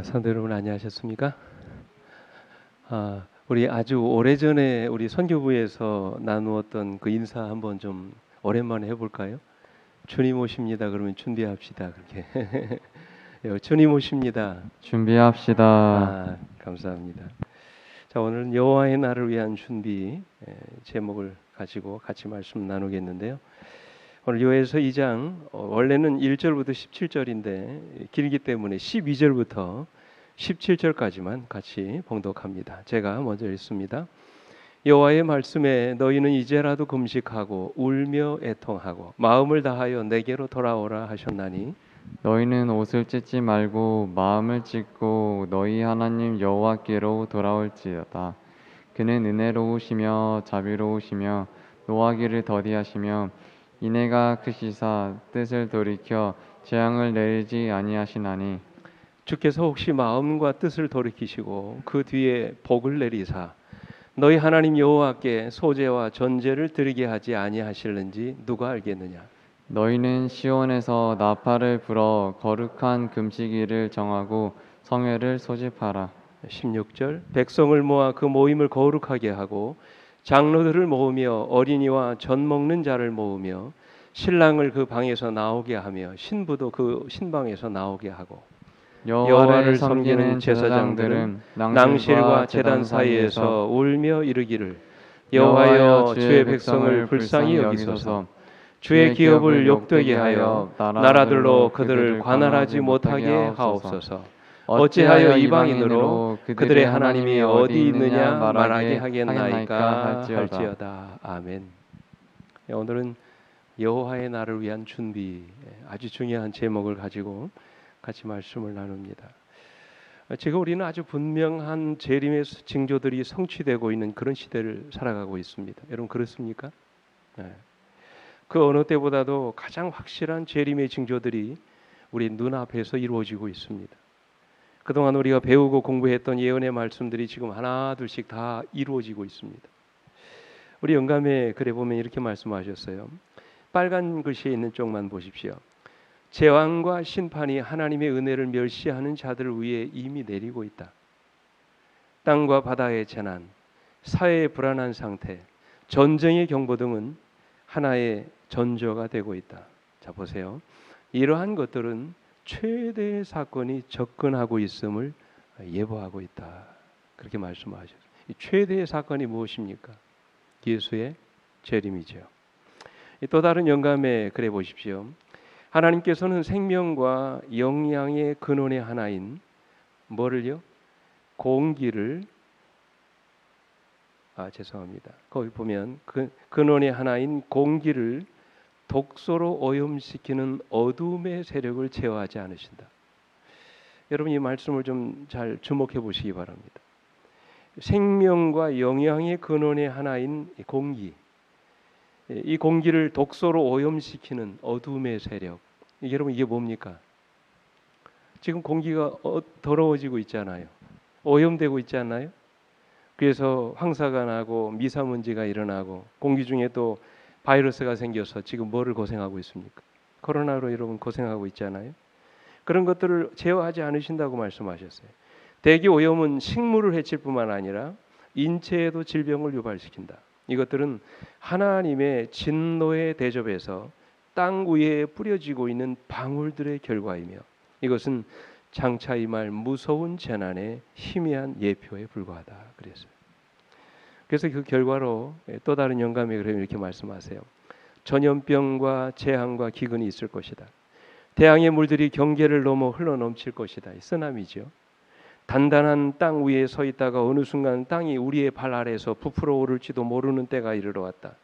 성도 여러분 안녕하셨습니까? 우리 아주 오래전에 우리 선교부에서 나누었던 그 인사 한번 좀 오랜만에 해볼까요? 주님 오십니다. 그러면 준비합시다. 그렇게 주님 오십니다. 준비합시다. 감사합니다. 자, 오늘은 여호와의 날을 위한 준비 제목을 가지고 같이 말씀 나누겠는데요. 오늘 요에서 2장 원래는 1절부터 17절인데 길기 때문에 12절부터 17절까지만 같이 봉독합니다. 제가 먼저 읽습니다. 여호와의 말씀에 너희는 이제라도 금식하고 울며 애통하고 마음을 다하여 내게로 돌아오라 하셨나니 너희는 옷을 찢지 말고 마음을 찢고 너희 하나님 여호와께로 돌아올지어다. 그는 은혜로우시며 자비로우시며 노하기를 더디하시며 인애가 크시사 뜻을 돌이켜 재앙을 내리지 아니하시나니 주께서 혹시 마음과 뜻을 돌이키시고 그 뒤에 복을 내리사 너희 하나님 여호와께 소제와 전제를 드리게 하지 아니하실는지 누가 알겠느냐. 너희는 시온에서 나팔을 불어 거룩한 금식일을 정하고 성회를 소집하라. 16절 백성을 모아 그 모임을 거룩하게 하고 장로들을 모으며 어린이와 젖 먹는 자를 모으며 신랑을 그 방에서 나오게 하며 신부도 그 신방에서 나오게 하고 여호와를 섬기는 제사장들은 낭실과 제단 사이에서 울며 이르기를 여호와여 주의 백성을 불쌍히 여기소서 주의 기업을 욕되게 하여 나라들로 그들을 관할하지 못하게 하옵소서. 어찌하여 이방인으로 그들의 하나님이 어디 있느냐 말하게 하겠나이까 할지어다. 아멘. 오늘은 여호와의 날을 위한 준비, 아주 중요한 제목을 가지고 같이 말씀을 나눕니다. 지금 우리는 아주 분명한 재림의 징조들이 성취되고 있는 그런 시대를 살아가고 있습니다. 여러분 그렇습니까? 그 어느 때보다도 가장 확실한 재림의 징조들이 우리 눈앞에서 이루어지고 있습니다. 그동안 우리가 배우고 공부했던 예언의 말씀들이 지금 하나 둘씩 다 이루어지고 있습니다. 우리 영감의 글에 보면 이렇게 말씀하셨어요. 빨간 글씨에 있는 쪽만 보십시오. 재앙과 심판이 하나님의 은혜를 멸시하는 자들 위에 이미 내리고 있다. 땅과 바다의 재난, 사회의 불안한 상태, 전쟁의 경보 등은 하나의 전조가 되고 있다. 자 보세요. 이러한 것들은 최대의 사건이 접근하고 있음을 예보하고 있다. 그렇게 말씀하셨어요. 이 최대의 사건이 무엇입니까? 예수의 재림이죠. 또 다른 영감에 그래 보십시오. 하나님께서는 생명과 영양의 근원의 하나인 뭐를요? 공기를 거기 보면 그 근원의 하나인 공기를 독소로 오염시키는 어둠의 세력을 제어하지 않으신다. 여러분 이 말씀을 좀 잘 주목해 보시기 바랍니다. 생명과 영양의 근원의 하나인 공기, 이 공기를 독소로 오염시키는 어둠의 세력. 여러분 이게 뭡니까? 지금 공기가 더러워지고 있잖아요. 오염되고 있지 않나요? 그래서 황사가 나고 미세먼지가 일어나고 공기 중에 또 바이러스가 생겨서 지금 뭐를 고생하고 있습니까? 코로나로 여러분 고생하고 있잖아요. 그런 것들을 제어하지 않으신다고 말씀하셨어요. 대기 오염은 식물을 해칠 뿐만 아니라 인체에도 질병을 유발시킨다. 이것들은 하나님의 진노의 대접에서 땅 위에 뿌려지고 있는 방울들의 결과이며 이것은 장차 임할 무서운 재난의 희미한 예표에 불과하다 그랬어요. 그래서 그 결과로 또 다른 영감이 이렇게 말씀하세요. 전염병과 재앙과 기근이 있을 것이다. 태양의 물들이 경계를 넘어 흘러넘칠 것이다. 쓰나미죠. 단단한 땅 위에 서 있다가 어느 순간 땅이 우리의 발 아래에서 부풀어 오를지도 모르는 때가 이르러 왔다.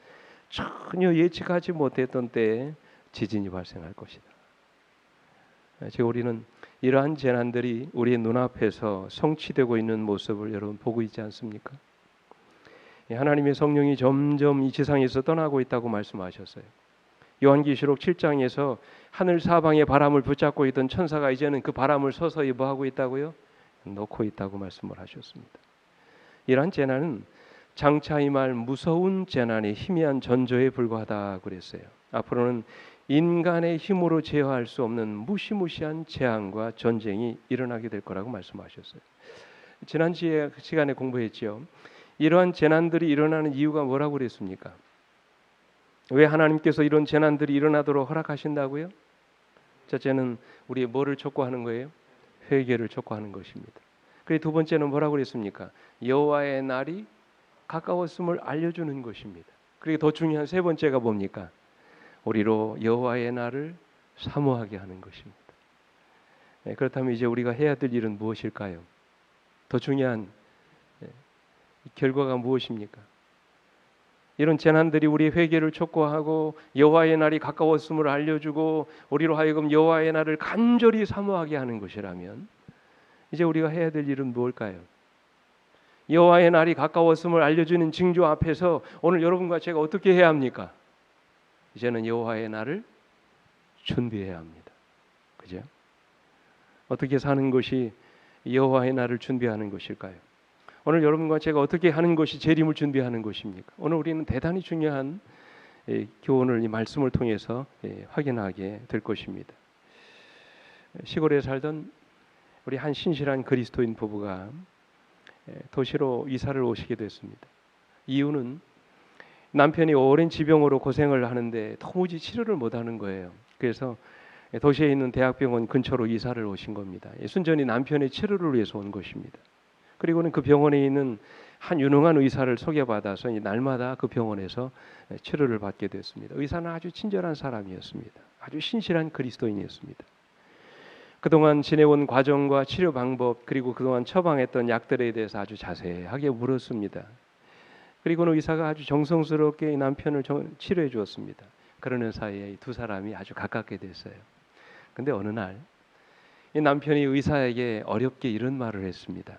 전혀 예측하지 못했던 때에 지진이 발생할 것이다. 지금 우리는 이러한 재난들이 우리의 눈앞에서 성취되고 있는 모습을 여러분 보고 있지 않습니까? 하나님의 성령이 점점 이 지상에서 떠나고 있다고 말씀하셨어요. 요한계시록 7장에서 하늘 사방에 바람을 붙잡고 있던 천사가 이제는 그 바람을 서서히 뭐하고 있다고요? 놓고 있다고 말씀을 하셨습니다. 이러한 재난은 장차 임할 무서운 재난의 희미한 전조에 불과하다 그랬어요. 앞으로는 인간의 힘으로 제어할 수 없는 무시무시한 재앙과 전쟁이 일어나게 될 거라고 말씀하셨어요. 지난 시간에 공부했죠. 이러한 재난들이 일어나는 이유가 뭐라고 그랬습니까? 왜 하나님께서 이런 재난들이 일어나도록 허락하신다고요? 첫째는 우리의 뭐를 촉구하는 거예요? 회개를 촉구하는 것입니다. 그리고 두 번째는 뭐라고 그랬습니까? 여호와의 날이 가까웠음을 알려주는 것입니다. 그리고 더 중요한 세 번째가 뭡니까? 우리로 여호와의 날을 사모하게 하는 것입니다. 그렇다면 이제 우리가 해야 될 일은 무엇일까요? 더 중요한 결과가 무엇입니까? 이런 재난들이 우리의 회개를 촉구하고 여호와의 날이 가까웠음을 알려주고 우리로 하여금 여호와의 날을 간절히 사모하게 하는 것이라면 이제 우리가 해야 될 일은 무엇일까요? 여호와의 날이 가까웠음을 알려주는 징조 앞에서 오늘 여러분과 제가 어떻게 해야 합니까? 이제는 여호와의 날을 준비해야 합니다. 그죠? 어떻게 사는 것이 여호와의 날을 준비하는 것일까요? 오늘 여러분과 제가 어떻게 하는 것이 재림을 준비하는 것입니까? 오늘 우리는 대단히 중요한 교훈을 이 말씀을 통해서 확인하게 될 것입니다. 시골에 살던 우리 한 신실한 그리스도인 부부가 도시로 이사를 오시게 됐습니다. 이유는 남편이 오랜 지병으로 고생을 하는데 도무지 치료를 못하는 거예요. 그래서 도시에 있는 대학병원 근처로 이사를 오신 겁니다. 순전히 남편의 치료를 위해서 온 것입니다. 그리고는 그 병원에 있는 한 유능한 의사를 소개받아서 날마다 그 병원에서 치료를 받게 됐습니다. 의사는 아주 친절한 사람이었습니다. 아주 신실한 그리스도인이었습니다. 그동안 지내온 과정과 치료 방법 그리고 그동안 처방했던 약들에 대해서 아주 자세하게 물었습니다. 그리고는 의사가 아주 정성스럽게 남편을 치료해 주었습니다. 그러는 사이에 두 사람이 아주 가깝게 됐어요. 근데 어느 날 이 남편이 의사에게 어렵게 이런 말을 했습니다.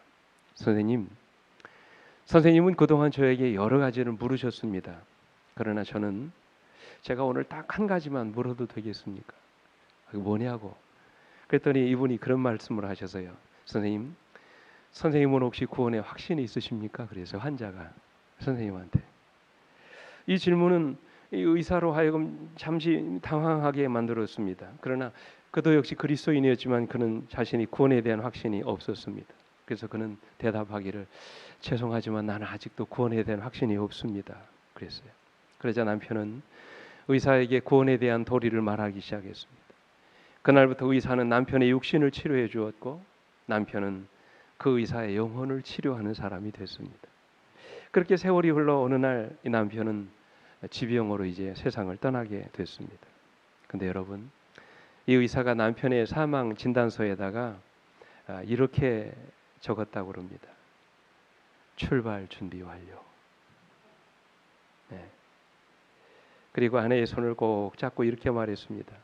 선생님은 그동안 저에게 여러 가지를 물으셨습니다. 그러나 저는 제가 오늘 딱 한 가지만 물어도 되겠습니까? 뭐냐고. 그랬더니 이분이 그런 말씀을 하셔서요. 선생님은 혹시 구원에 확신이 있으십니까? 그래서 환자가 선생님한테 이 질문은 이 의사로 하여금 잠시 당황하게 만들었습니다. 그러나 그도 역시 그리스도인이었지만 그는 자신이 구원에 대한 확신이 없었습니다. 그래서 그는 대답하기를 죄송하지만 나는 아직도 구원에 대한 확신이 없습니다. 그랬어요. 그러자 남편은 의사에게 구원에 대한 도리를 말하기 시작했습니다. 그날부터 의사는 남편의 육신을 치료해 주었고 남편은 그 의사의 영혼을 치료하는 사람이 됐습니다. 그렇게 세월이 흘러 어느 날 이 남편은 지병으로 이제 세상을 떠나게 됐습니다. 근데 여러분, 이 의사가 남편의 사망 진단서에다가 이렇게 적었다고 합니다. 출발 준비 완료. 네. 그리고 아내의 손을 꼭 잡고 이렇게 말했습니다.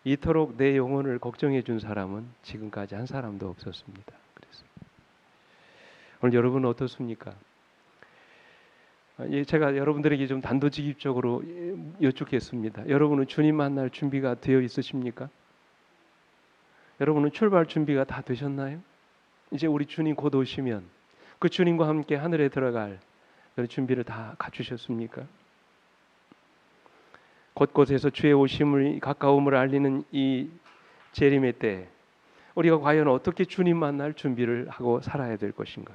이토록 내 영혼을 걱정해 준 사람은 지금까지 한 사람도 없었습니다. 그래서 오늘 여러분은 어떻습니까? 제가 여러분들에게 좀 단도직입적으로 여쭙겠습니다. 여러분은 주님 만날 준비가 되어 있으십니까? 여러분은 출발 준비가 다 되셨나요? 이제 우리 주님 곧 오시면 그 주님과 함께 하늘에 들어갈 그런 준비를 다 갖추셨습니까? 곳곳에서 주의 오심을 가까움을 알리는 이 재림의 때 우리가 과연 어떻게 주님 만날 준비를 하고 살아야 될 것인가?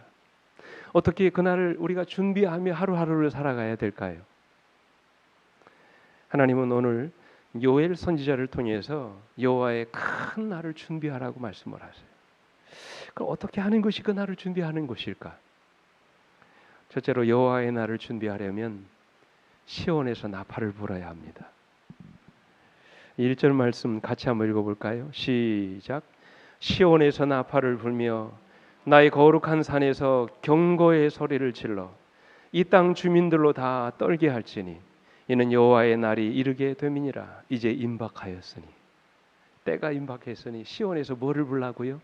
어떻게 그날을 우리가 준비하며 하루하루를 살아가야 될까요? 하나님은 오늘 요엘 선지자를 통해서 여호와의 큰 날을 준비하라고 말씀을 하세요. 그럼 어떻게 하는 것이 그 날을 준비하는 것일까? 첫째로 여호와의 날을 준비하려면 시온에서 나팔을 불어야 합니다. 1절 말씀 같이 한번 읽어볼까요? 시작. 시온에서 나팔을 불며 나의 거룩한 산에서 경고의 소리를 질러 이 땅 주민들로 다 떨게 할지니 이는 여호와의 날이 이르게 됨이니라. 이제 임박하였으니 때가 임박했으니 시온에서 뭐를 불라고요?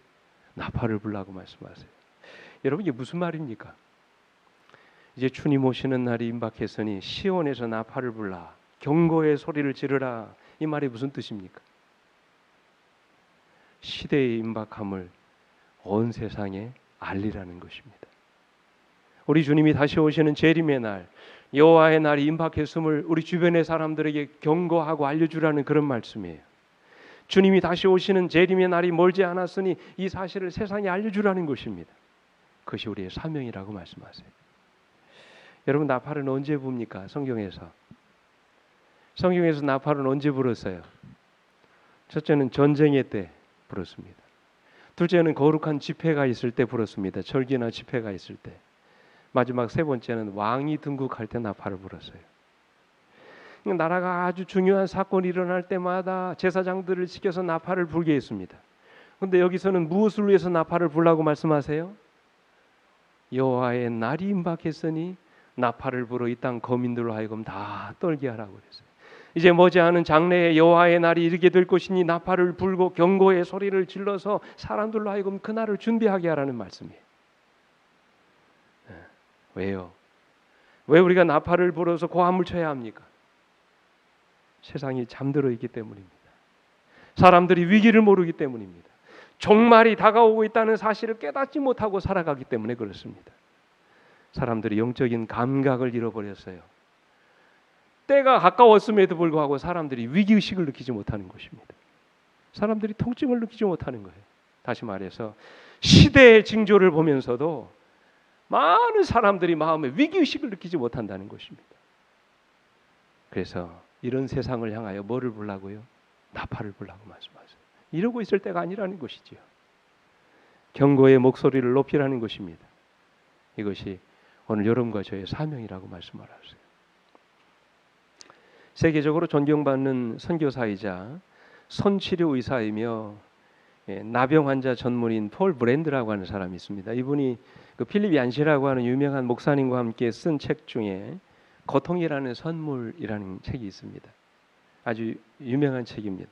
나팔을 불라고 말씀하세요. 여러분 이게 무슨 말입니까? 이제 주님 오시는 날이 임박했으니 시온에서 나팔을 불라 경고의 소리를 지르라. 이 말이 무슨 뜻입니까? 시대의 임박함을 온 세상에 알리라는 것입니다. 우리 주님이 다시 오시는 재림의 날, 여호와의 날이 임박했음을 우리 주변의 사람들에게 경고하고 알려주라는 그런 말씀이에요. 주님이 다시 오시는 재림의 날이 멀지 않았으니 이 사실을 세상에 알려주라는 것입니다. 그것이 우리의 사명이라고 말씀하세요. 여러분, 나팔은 언제 붑니까? 성경에서 나팔은 언제 불었어요? 첫째는 전쟁의 때 불었습니다. 둘째는 거룩한 집회가 있을 때 불었습니다. 절기나 집회가 있을 때. 마지막 세 번째는 왕이 등극할 때 나팔을 불었어요. 나라가 아주 중요한 사건이 일어날 때마다 제사장들을 시켜서 나팔을 불게 했습니다. 그런데 여기서는 무엇을 위해서 나팔을 불라고 말씀하세요? 여호와의 날이 임박했으니 나팔을 불어 이 땅 거민들로 하여금 다 떨게 하라고 그랬어요. 이제 머지않은 장래에 여호와의 날이 이르게 될 것이니 나팔을 불고 경고의 소리를 질러서 사람들로 하여금 그 날을 준비하게 하라는 말씀이에요. 왜요? 왜 우리가 나팔을 불어서 고함을 쳐야 합니까? 세상이 잠들어 있기 때문입니다. 사람들이 위기를 모르기 때문입니다. 종말이 다가오고 있다는 사실을 깨닫지 못하고 살아가기 때문에 그렇습니다. 사람들이 영적인 감각을 잃어버렸어요. 때가 가까웠음에도 불구하고 사람들이 위기의식을 느끼지 못하는 것입니다. 사람들이 통증을 느끼지 못하는 거예요. 다시 말해서 시대의 징조를 보면서도 많은 사람들이 마음에 위기의식을 느끼지 못한다는 것입니다. 그래서 이런 세상을 향하여 뭐를 불라고요? 나팔을 불라고 말씀하세요. 이러고 있을 때가 아니라는 것이지요. 경고의 목소리를 높이라는 것입니다. 이것이 오늘 여러분과 저의 사명이라고 말씀을 하세요. 세계적으로 존경받는 선교사이자 손치료 의사이며 나병 환자 전문인 폴 브랜드라고 하는 사람이 있습니다. 이분이 그 필립 얀시라고 하는 유명한 목사님과 함께 쓴 책 중에 고통이라는 선물이라는 책이 있습니다. 아주 유명한 책입니다.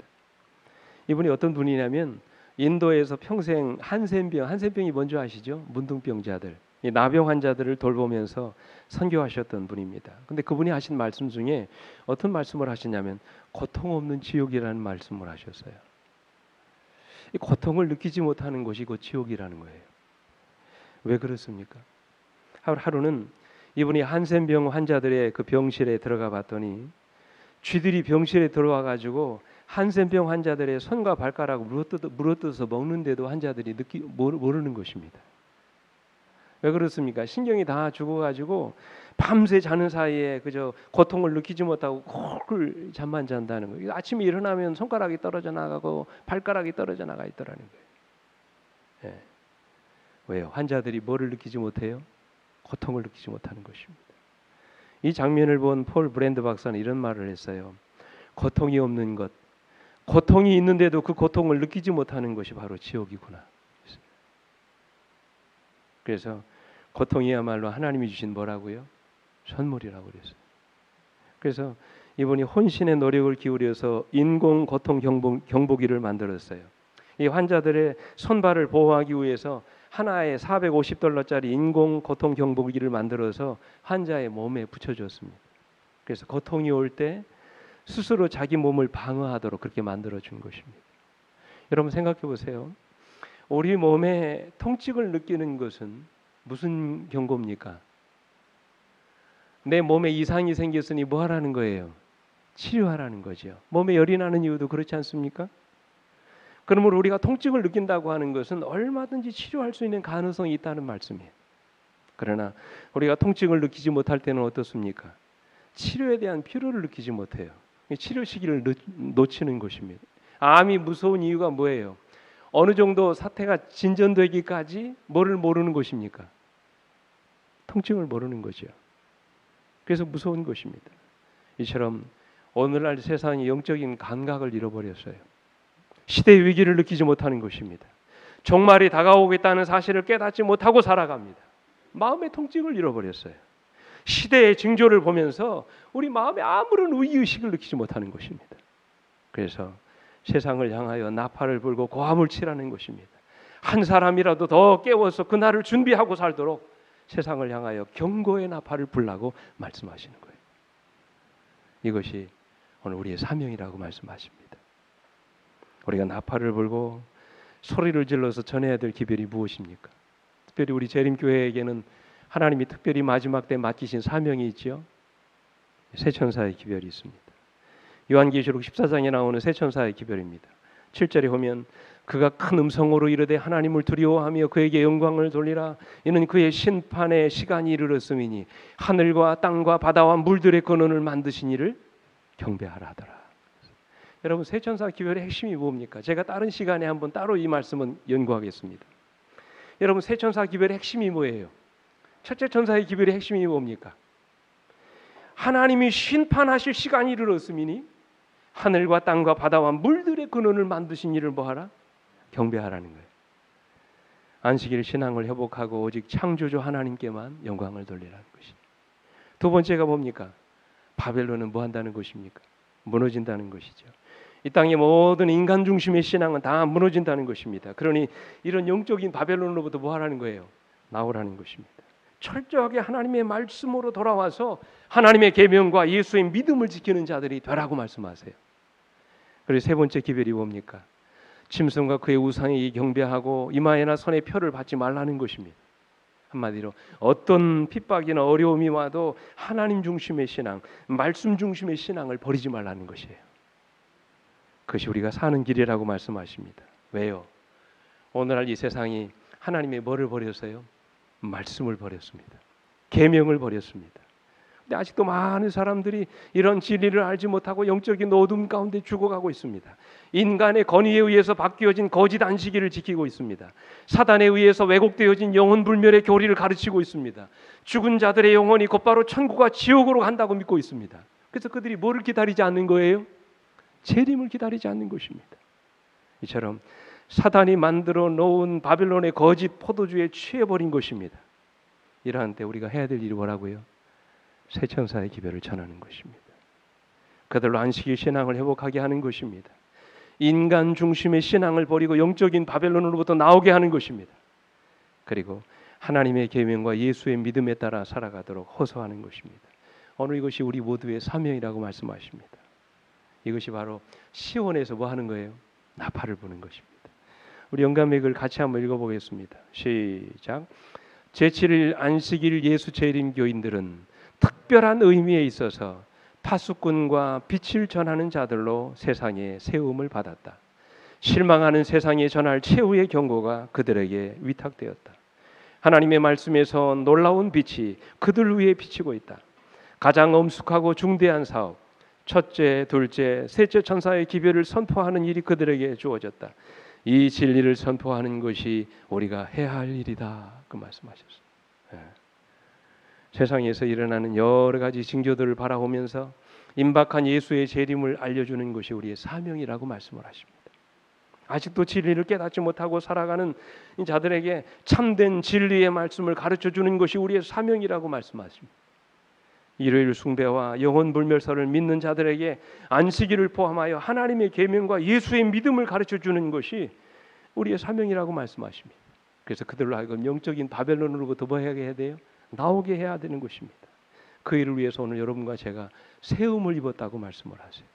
이분이 어떤 분이냐면 인도에서 평생 한센병이 뭔지 아시죠? 문둥병자들, 이 나병 환자들을 돌보면서 선교하셨던 분입니다. 근데 그분이 하신 말씀 중에 어떤 말씀을 하시냐면 고통 없는 지옥이라는 말씀을 하셨어요. 이 고통을 느끼지 못하는 것이 그 지옥이라는 거예요. 왜 그렇습니까? 하루는 이분이 한센병 환자들의 그 병실에 들어가 봤더니 쥐들이 병실에 들어와 가지고 한센병 환자들의 손과 발가락을 물어뜯어서 먹는데도 환자들이 모르는 것입니다. 왜 그렇습니까? 신경이 다 죽어가지고 밤새 자는 사이에 그저 고통을 느끼지 못하고 콜 잠만 잔다는 거예요. 아침에 일어나면 손가락이 떨어져 나가고 발가락이 떨어져 나가 있더라는 거예요. 예. 왜요? 환자들이 뭐를 느끼지 못해요? 고통을 느끼지 못하는 것입니다. 이 장면을 본 폴 브랜드 박사는 이런 말을 했어요. 고통이 없는 것, 고통이 있는데도 그 고통을 느끼지 못하는 것이 바로 지옥이구나. 그래서 고통이야말로 하나님이 주신 뭐라고요? 선물이라고 그랬어요. 그래서 이분이 혼신의 노력을 기울여서 인공 고통 경보기를 만들었어요. 이 환자들의 손발을 보호하기 위해서 하나에 $450짜리 인공 고통 경보기를 만들어서 환자의 몸에 붙여줬습니다. 그래서 고통이 올 때 스스로 자기 몸을 방어하도록 그렇게 만들어준 것입니다. 여러분 생각해 보세요. 우리 몸에 통증을 느끼는 것은 무슨 경고입니까? 내 몸에 이상이 생겼으니 뭐 하라는 거예요? 치료하라는 거죠. 몸에 열이 나는 이유도 그렇지 않습니까? 그러므로 우리가 통증을 느낀다고 하는 것은 얼마든지 치료할 수 있는 가능성이 있다는 말씀이에요. 그러나 우리가 통증을 느끼지 못할 때는 어떻습니까? 치료에 대한 필요를 느끼지 못해요. 치료 시기를 놓치는 것입니다. 암이 무서운 이유가 뭐예요? 어느 정도 사태가 진전되기까지 뭐를 모르는 것입니까? 통증을 모르는 거죠. 그래서 무서운 것입니다. 이처럼 오늘날 세상이 영적인 감각을 잃어버렸어요. 시대의 위기를 느끼지 못하는 것입니다. 종말이 다가오겠다는 사실을 깨닫지 못하고 살아갑니다. 마음의 통증을 잃어버렸어요. 시대의 징조를 보면서 우리 마음에 아무런 위기의식을 느끼지 못하는 것입니다. 그래서 세상을 향하여 나팔을 불고 고함을 치라는 것입니다. 한 사람이라도 더 깨워서 그날을 준비하고 살도록 세상을 향하여 경고의 나팔을 불라고 말씀하시는 거예요. 이것이 오늘 우리의 사명이라고 말씀하십니다. 우리가 나팔을 불고 소리를 질러서 전해야 될 기별이 무엇입니까? 특별히 우리 재림교회에게는 하나님이 특별히 마지막 때 맡기신 사명이 있죠. 세 천사의 기별이 있습니다. 요한계시록 14장에 나오는 세 천사의 기별입니다. 7절에 보면 그가 큰 음성으로 이르되 하나님을 두려워하며 그에게 영광을 돌리라. 이는 그의 심판의 시간이 이르렀음이니 하늘과 땅과 바다와 물들의 근원을 만드신 이를 경배하라 하더라. 여러분, 세 천사 기별의 핵심이 뭡니까? 제가 다른 시간에 한번 따로 이 말씀은 연구하겠습니다. 여러분, 세 천사 기별의 핵심이 뭐예요? 첫째 천사의 기별의 핵심이 뭡니까? 하나님이 심판하실 시간이 이르렀음이니 하늘과 땅과 바다와 물들의 근원을 만드신 이를 뭐하라? 경배하라는 거예요. 안식일 신앙을 회복하고 오직 창조주 하나님께만 영광을 돌리라는 것이. 두 번째가 뭡니까? 바벨론은 뭐 한다는 것입니까? 무너진다는 것이죠. 이 땅의 모든 인간 중심의 신앙은 다 무너진다는 것입니다. 그러니 이런 영적인 바벨론으로부터 뭐 하라는 거예요? 나오라는 것입니다. 철저하게 하나님의 말씀으로 돌아와서 하나님의 계명과 예수의 믿음을 지키는 자들이 되라고 말씀하세요. 그리고 세 번째 기별이 뭡니까? 짐승과 그의 우상에 경배하고 이마에나 손에 표를 받지 말라는 것입니다. 한마디로 어떤 핍박이나 어려움이 와도 하나님 중심의 신앙, 말씀 중심의 신앙을 버리지 말라는 것이에요. 그것이 우리가 사는 길이라고 말씀하십니다. 왜요? 오늘날 이 세상이 하나님의 뭐를 버렸어요? 말씀을 버렸습니다. 계명을 버렸습니다. 근데 아직도 많은 사람들이 이런 진리를 알지 못하고 영적인 어둠 가운데 죽어가고 있습니다. 인간의 권위에 의해서 바뀌어진 거짓 안식일을 지키고 있습니다. 사단에 의해서 왜곡되어진 영혼 불멸의 교리를 가르치고 있습니다. 죽은 자들의 영혼이 곧바로 천국과 지옥으로 간다고 믿고 있습니다. 그래서 그들이 뭐를 기다리지 않는 거예요? 재림을 기다리지 않는 것입니다. 이처럼 사단이 만들어 놓은 바벨론의 거짓 포도주에 취해버린 것입니다. 이러한 때 우리가 해야 될 일이 뭐라고요? 세 천사의 기별을 전하는 것입니다. 그들로 안식일 신앙을 회복하게 하는 것입니다. 인간 중심의 신앙을 버리고 영적인 바벨론으로부터 나오게 하는 것입니다. 그리고 하나님의 계명과 예수의 믿음에 따라 살아가도록 호소하는 것입니다. 오늘 이것이 우리 모두의 사명이라고 말씀하십니다. 이것이 바로 시온에서 뭐 하는 거예요? 나팔을 부는 것입니다. 우리 영감맥을 같이 한번 읽어보겠습니다. 시작. 제7일 안식일 예수 재림 교인들은 특별한 의미에 있어서 파수꾼과 빛을 전하는 자들로 세상에 세움을 받았다. 실망하는 세상에 전할 최후의 경고가 그들에게 위탁되었다. 하나님의 말씀에서 놀라운 빛이 그들 위에 비치고 있다. 가장 엄숙하고 중대한 사업, 첫째, 둘째, 셋째 천사의 기별을 선포하는 일이 그들에게 주어졌다. 이 진리를 선포하는 것이 우리가 해야 할 일이다. 그 말씀하셨어요. 예. 세상에서 일어나는 여러 가지 징조들을 바라보면서 임박한 예수의 재림을 알려주는 것이 우리의 사명이라고 말씀을 하십니다. 아직도 진리를 깨닫지 못하고 살아가는 자들에게 참된 진리의 말씀을 가르쳐주는 것이 우리의 사명이라고 말씀하십니다. 일요일 숭배와 영혼 불멸설을 믿는 자들에게 안식일을 포함하여 하나님의 계명과 예수의 믿음을 가르쳐주는 것이 우리의 사명이라고 말씀하십니다. 그래서 그들로 하여금 영적인 바벨론으로부터 뭐 해야 돼요? 나오게 해야 되는 것입니다. 그 일을 위해서 오늘 여러분과 제가 세움을 입었다고 말씀을 하세요.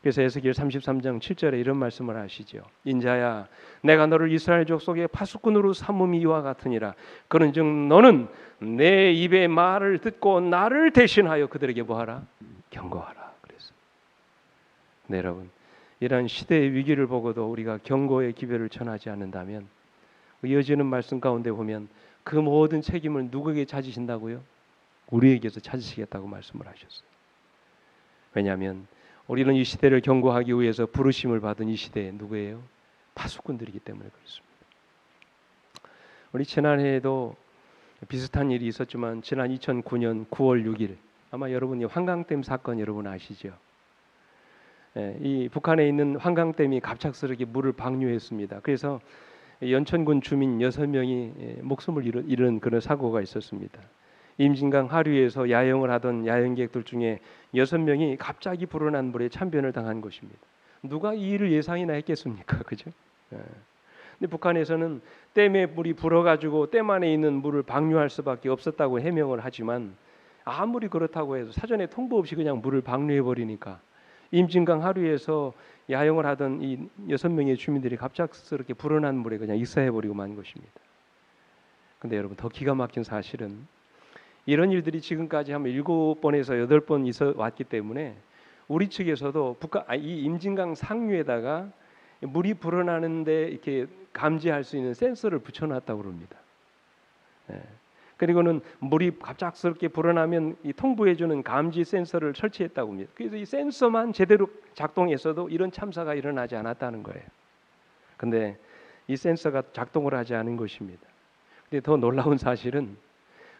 그래서 에스겔 33장 7절에 이런 말씀을 하시죠. 인자야, 내가 너를 이스라엘 족속의 파수꾼으로 삼음이 이와 같으니라. 그런즉 너는 내 입의 말을 듣고 나를 대신하여 그들에게 뭐하라? 경고하라. 그래서 네, 여러분, 이러한 시대의 위기를 보고도 우리가 경고의 기별을 전하지 않는다면 이어지는 말씀 가운데 보면 그 모든 책임을 누구에게 찾으신다고요? 우리에게서 찾으시겠다고 말씀을 하셨어요. 왜냐하면 우리는 이 시대를 경고하기 위해서 부르심을 받은 이 시대에 누구예요? 파수꾼들이기 때문에 그렇습니다. 우리 지난해에도 비슷한 일이 있었지만 지난 2009년 9월 6일 아마 여러분이 환강댐 사건 여러분 아시죠? 이 북한에 있는 환강댐이 갑작스럽게 물을 방류했습니다. 그래서 연천군 주민 6명이 목숨을 잃은 그런 사고가 있었습니다. 임진강 하류에서 야영을 하던 야영객들 중에 6명이 갑자기 불어난 물에 참변을 당한 것입니다. 누가 이 일을 예상이나 했겠습니까? 그죠? 근데 북한에서는 댐에 물이 불어가지고 댐 안에 있는 물을 방류할 수밖에 없었다고 해명을 하지만 아무리 그렇다고 해도 사전에 통보 없이 그냥 물을 방류해 버리니까 임진강 하류에서 야영을 하던 이 6명의 주민들이 갑작스럽게 불어난 물에 그냥 익사해 버리고 만 것입니다. 근데 여러분 더 기가 막힌 사실은 이런 일들이 지금까지 한 7번에서 8번 있어 왔기 때문에 우리 측에서도 이 임진강 상류에다가 물이 불어나는데 이렇게 감지할 수 있는 센서를 붙여놨다고 그럽니다. 예. 그리고는 물이 갑작스럽게 불어나면 이 통보해주는 감지 센서를 설치했다고 합니다. 그래서 이 센서만 제대로 작동했어도 이런 참사가 일어나지 않았다는 거예요. 근데 이 센서가 작동을 하지 않은 것입니다. 근데 더 놀라운 사실은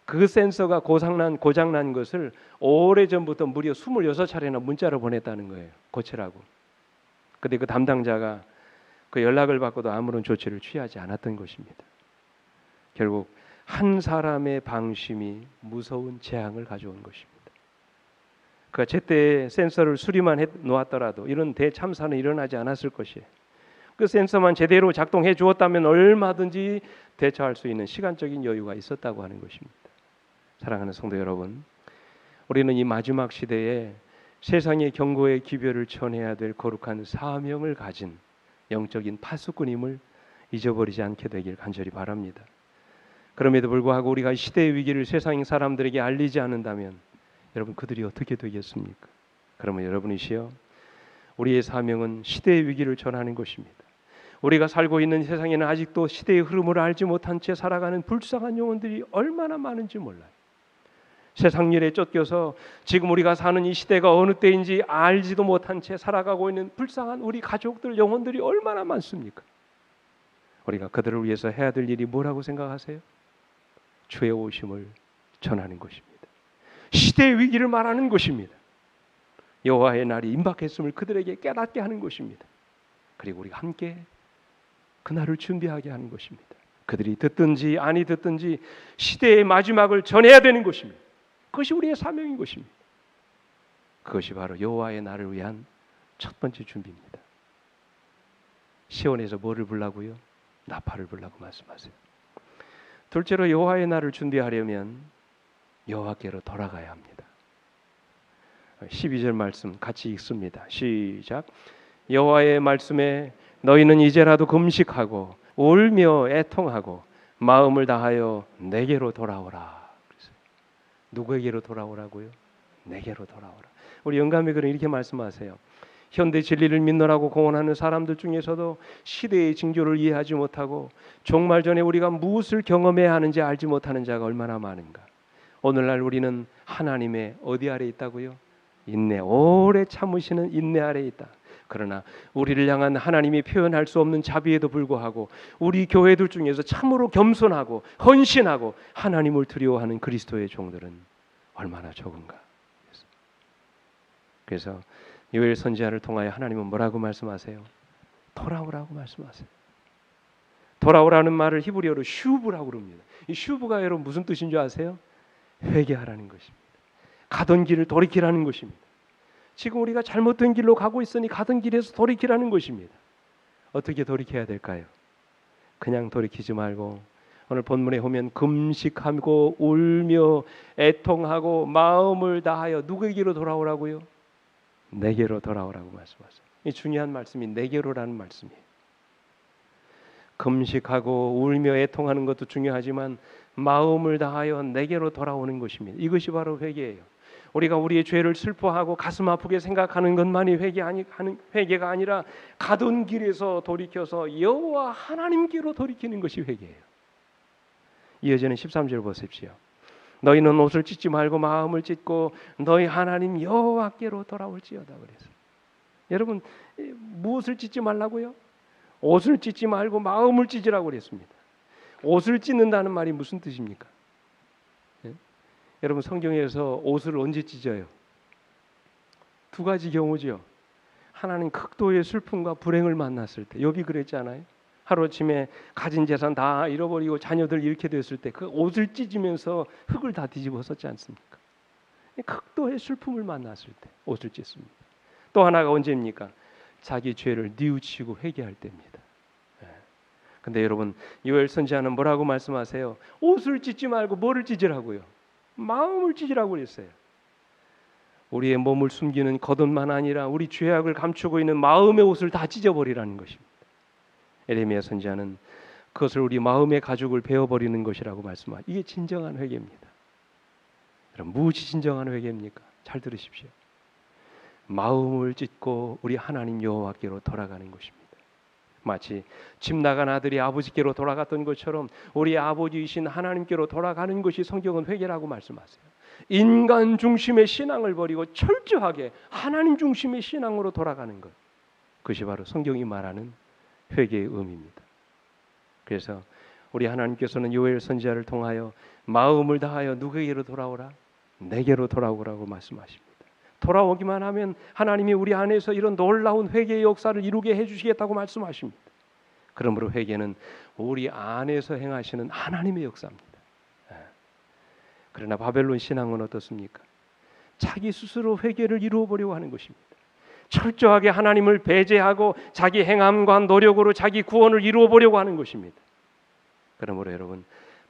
그 센서가 고장난 것을 오래전부터 무려 26차례나 문자로 보냈다는 거예요. 고치라고. 근데 그 담당자가 그 연락을 받고도 아무런 조치를 취하지 않았던 것입니다. 결국 한 사람의 방심이 무서운 재앙을 가져온 것입니다. 그가 제때 센서를 수리만 해 놓았더라도 이런 대참사는 일어나지 않았을 것이에요. 그 센서만 제대로 작동해 주었다면 얼마든지 대처할 수 있는 시간적인 여유가 있었다고 하는 것입니다. 사랑하는 성도 여러분, 우리는 이 마지막 시대에 세상의 경고의 기별을 전해야 될 거룩한 사명을 가진 영적인 파수꾼임을 잊어버리지 않게 되길 간절히 바랍니다. 그럼에도 불구하고 우리가 시대의 위기를 세상 사람들에게 알리지 않는다면 여러분 그들이 어떻게 되겠습니까? 그러면 여러분이시여, 우리의 사명은 시대의 위기를 전하는 것입니다. 우리가 살고 있는 세상에는 아직도 시대의 흐름을 알지 못한 채 살아가는 불쌍한 영혼들이 얼마나 많은지 몰라요. 세상 일에 쫓겨서 지금 우리가 사는 이 시대가 어느 때인지 알지도 못한 채 살아가고 있는 불쌍한 우리 가족들, 영혼들이 얼마나 많습니까? 우리가 그들을 위해서 해야 될 일이 뭐라고 생각하세요? 주의 오심을 전하는 것입니다. 시대의 위기를 말하는 것입니다. 여호와의 날이 임박했음을 그들에게 깨닫게 하는 것입니다. 그리고 우리가 함께 그날을 준비하게 하는 것입니다. 그들이 듣든지 아니 듣든지 시대의 마지막을 전해야 되는 것입니다. 그것이 우리의 사명인 것입니다. 그것이 바로 여호와의 날을 위한 첫 번째 준비입니다. 시온에서 뭐를 부르라고요? 나팔을 부르라고 말씀하세요. 둘째로 여호와의 날을 준비하려면 여호와께로 돌아가야 합니다. 12절 말씀 같이 읽습니다. 시작. 여호와의 말씀에 너희는 이제라도 금식하고 울며 애통하고 마음을 다하여 내게로 돌아오라. 누구에게로 돌아오라고요? 내게로 돌아오라. 우리 영감의 글은 이렇게 말씀하세요. 현대 진리를 믿노라고 공언하는 사람들 중에서도 시대의 징조를 이해하지 못하고 종말 전에 우리가 무엇을 경험해야 하는지 알지 못하는 자가 얼마나 많은가. 오늘날 우리는 하나님의 어디 아래 있다고요? 인내, 오래 참으시는 인내 아래 있다. 그러나 우리를 향한 하나님이 표현할 수 없는 자비에도 불구하고 우리 교회들 중에서 참으로 겸손하고 헌신하고 하나님을 두려워하는 그리스도의 종들은 얼마나 적은가. 그래서 요엘 선지자를 통하여 하나님은 뭐라고 말씀하세요? 돌아오라고 말씀하세요. 돌아오라는 말을 히브리어로 슈브라고 그럽니다. 이 슈브가 여러분 무슨 뜻인 줄 아세요? 회개하라는 것입니다. 가던 길을 돌이키라는 것입니다. 지금 우리가 잘못된 길로 가고 있으니 가던 길에서 돌이키라는 것입니다. 어떻게 돌이켜야 될까요? 그냥 돌이키지 말고 오늘 본문에 보면 금식하고 울며 애통하고 마음을 다하여 누구에게로 돌아오라고요? 내게로 돌아오라고 말씀하세요. 이 중요한 말씀이 내게로라는 말씀이에요. 금식하고 울며 애통하는 것도 중요하지만 마음을 다하여 내게로 돌아오는 것입니다. 이것이 바로 회개예요. 우리가 우리의 죄를 슬퍼하고 가슴 아프게 생각하는 것만이 회개가 아니라 가던 길에서 돌이켜서 여호와 하나님께로 돌이키는 것이 회개예요. 이어지는 13절 보십시오. 너희는 옷을 찢지 말고 마음을 찢고 너희 하나님 여호와께로 돌아올지어다 그래서. 여러분 무엇을 찢지 말라고요? 옷을 찢지 말고 마음을 찢으라고 그랬습니다. 옷을 찢는다는 말이 무슨 뜻입니까? 여러분 성경에서 옷을 언제 찢어요? 두 가지 경우죠. 하나는 극도의 슬픔과 불행을 만났을 때, 욥이 그랬잖아요. 하루아침에 가진 재산 다 잃어버리고 자녀들 잃게 됐을 때 그 옷을 찢으면서 흙을 다 뒤집어 썼지 않습니까? 극도의 슬픔을 만났을 때 옷을 찢습니다. 또 하나가 언제입니까? 자기 죄를 뉘우치고 회개할 때입니다. 근데 여러분 요엘 선지자는 뭐라고 말씀하세요? 옷을 찢지 말고 뭐를 찢으라고요? 마음을 찢으라고 그랬어요. 우리의 몸을 숨기는 겉옷만 아니라 우리 죄악을 감추고 있는 마음의 옷을 다 찢어버리라는 것입니다. 에레미야 선지자는 그것을 우리 마음의 가죽을 베어버리는 것이라고 말씀하죠. 이게 진정한 회개입니다. 그럼 무엇이 진정한 회개입니까? 잘 들으십시오. 마음을 찢고 우리 하나님 여호와께로 돌아가는 것입니다. 마치 집 나간 아들이 아버지께로 돌아갔던 것처럼 우리 아버지이신 하나님께로 돌아가는 것이 성경은 회개라고 말씀하세요. 인간 중심의 신앙을 버리고 철저하게 하나님 중심의 신앙으로 돌아가는 것, 그것이 바로 성경이 말하는 회개의 의미입니다. 그래서 우리 하나님께서는 요엘 선지자를 통하여 마음을 다하여 누구에게로 돌아오라? 내게로 돌아오라고 말씀하십니다. 돌아오기만 하면 하나님이 우리 안에서 이런 놀라운 회개의 역사를 이루게 해주시겠다고 말씀하십니다. 그러므로 회개는 우리 안에서 행하시는 하나님의 역사입니다. 그러나 바벨론 신앙은 어떻습니까? 자기 스스로 회개를 이루어 보려고 하는 것입니다. 철저하게 하나님을 배제하고 자기 행함과 노력으로 자기 구원을 이루어 보려고 하는 것입니다. 그러므로 여러분,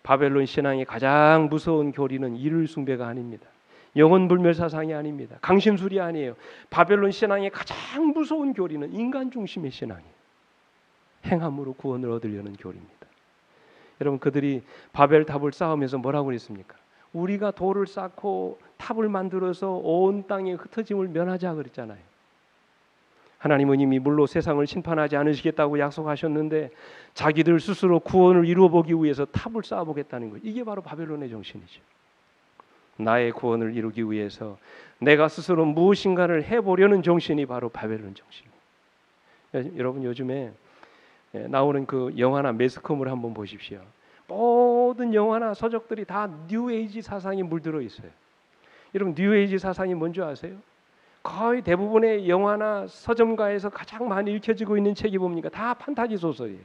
바벨론 신앙의 가장 무서운 교리는 이를 숭배가 아닙니다. 영혼불멸 사상이 아닙니다. 강심술이 아니에요. 바벨론 신앙의 가장 무서운 교리는 인간 중심의 신앙이에요. 행함으로 구원을 얻으려는 교리입니다. 여러분, 그들이 바벨탑을 쌓으면서 뭐라고 그랬습니까? 우리가 돌을 쌓고 탑을 만들어서 온 땅의 흩어짐을 면하자 그랬잖아요. 하나님은 이미 물로 세상을 심판하지 않으시겠다고 약속하셨는데 자기들 스스로 구원을 이루어 보기 위해서 탑을 쌓아보겠다는 거예요. 이게 바로 바벨론의 정신이죠. 나의 구원을 이루기 위해서 내가 스스로 무엇인가를 해보려는 정신이 바로 바벨론 정신입니다. 여러분, 요즘에 나오는 그 영화나 매스컴을 한번 보십시오. 모든 영화나 서적들이 다 뉴에이지 사상이 물들어 있어요. 여러분, 뉴에이지 사상이 뭔지 아세요? 거의 대부분의 영화나 서점가에서 가장 많이 읽혀지고 있는 책이 뭡니까? 다 판타지 소설이에요.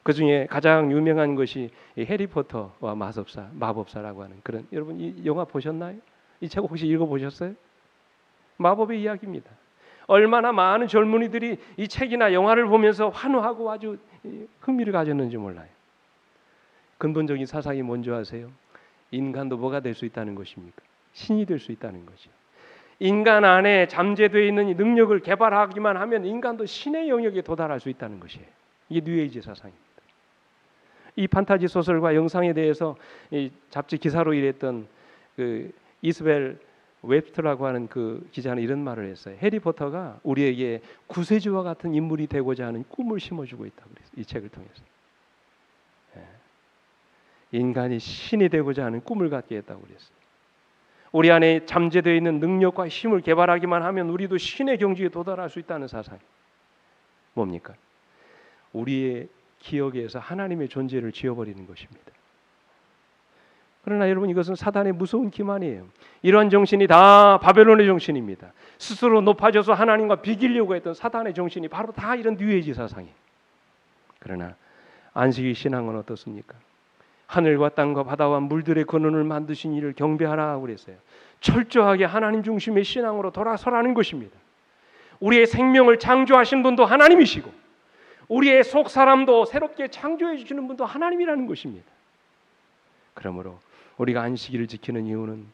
그 중에 가장 유명한 것이 해리포터와 마법사라고 하는 그런, 여러분 이 영화 보셨나요? 이 책 혹시 읽어보셨어요? 마법의 이야기입니다. 얼마나 많은 젊은이들이 이 책이나 영화를 보면서 환호하고 아주 흥미를 가졌는지 몰라요. 근본적인 사상이 뭔지 아세요? 인간도 뭐가 될 수 있다는 것입니까? 신이 될 수 있다는 거죠. 인간 안에 잠재되어 있는 이 능력을 개발하기만 하면 인간도 신의 영역에 도달할 수 있다는 것이에요. 이게 뉴에이지 사상입니다. 이 판타지 소설과 영상에 대해서 이 잡지 기사로 일했던 그 이스벨 웹스터라고 하는 그 기자는 이런 말을 했어요. 해리포터가 우리에게 구세주와 같은 인물이 되고자 하는 꿈을 심어주고 있다고 그랬어요. 이 책을 통해서. 인간이 신이 되고자 하는 꿈을 갖게 했다고 그랬어요. 우리 안에 잠재되어 있는 능력과 힘을 개발하기만 하면 우리도 신의 경지에 도달할 수 있다는 사상. 뭡니까? 우리의 기억에서 하나님의 존재를 지워버리는 것입니다. 그러나 여러분, 이것은 사단의 무서운 기만이에요. 이러한 정신이 다 바벨론의 정신입니다. 스스로 높아져서 하나님과 비기려고 했던 사단의 정신이 바로 다 이런 뉴에이지 사상이에요. 그러나 안식일 신앙은 어떻습니까? 하늘과 땅과 바다와 물들의 근원을 만드신 이를 경배하라고 그랬어요. 철저하게 하나님 중심의 신앙으로 돌아서라는 것입니다. 우리의 생명을 창조하신 분도 하나님이시고 우리의 속 사람도 새롭게 창조해 주시는 분도 하나님이라는 것입니다. 그러므로 우리가 안식일을 지키는 이유는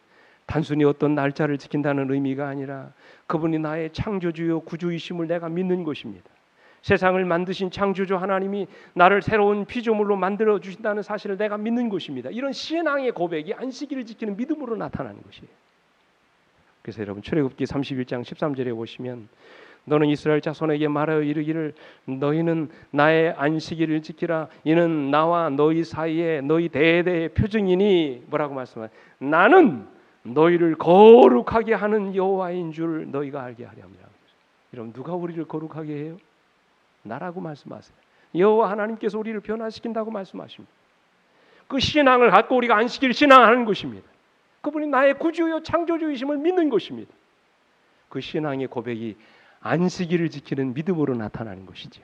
단순히 어떤 날짜를 지킨다는 의미가 아니라 그분이 나의 창조주요 구주이심을 내가 믿는 것입니다. 세상을 만드신 창조주 하나님이 나를 새로운 피조물로 만들어 주신다는 사실을 내가 믿는 것입니다. 이런 신앙의 고백이 안식일을 지키는 믿음으로 나타나는 것이에요. 그래서 여러분, 출애굽기 31장 13절에 보시면 너는 이스라엘 자손에게 말하여 이르기를 너희는 나의 안식일을 지키라. 이는 나와 너희 사이에 너희 대대의 표징이니 뭐라고 말씀하세요? 나는 너희를 거룩하게 하는 여호와인 줄 너희가 알게 하려 함이라. 여러분, 누가 우리를 거룩하게 해요? 나라고 말씀하세요. 여호와 하나님께서 우리를 변화시킨다고 말씀하십니다. 그 신앙을 갖고 우리가 안식일 신앙하는 것입니다. 그분이 나의 구주요 창조주이심을 믿는 것입니다. 그 신앙의 고백이 안식일을 지키는 믿음으로 나타나는 것이죠.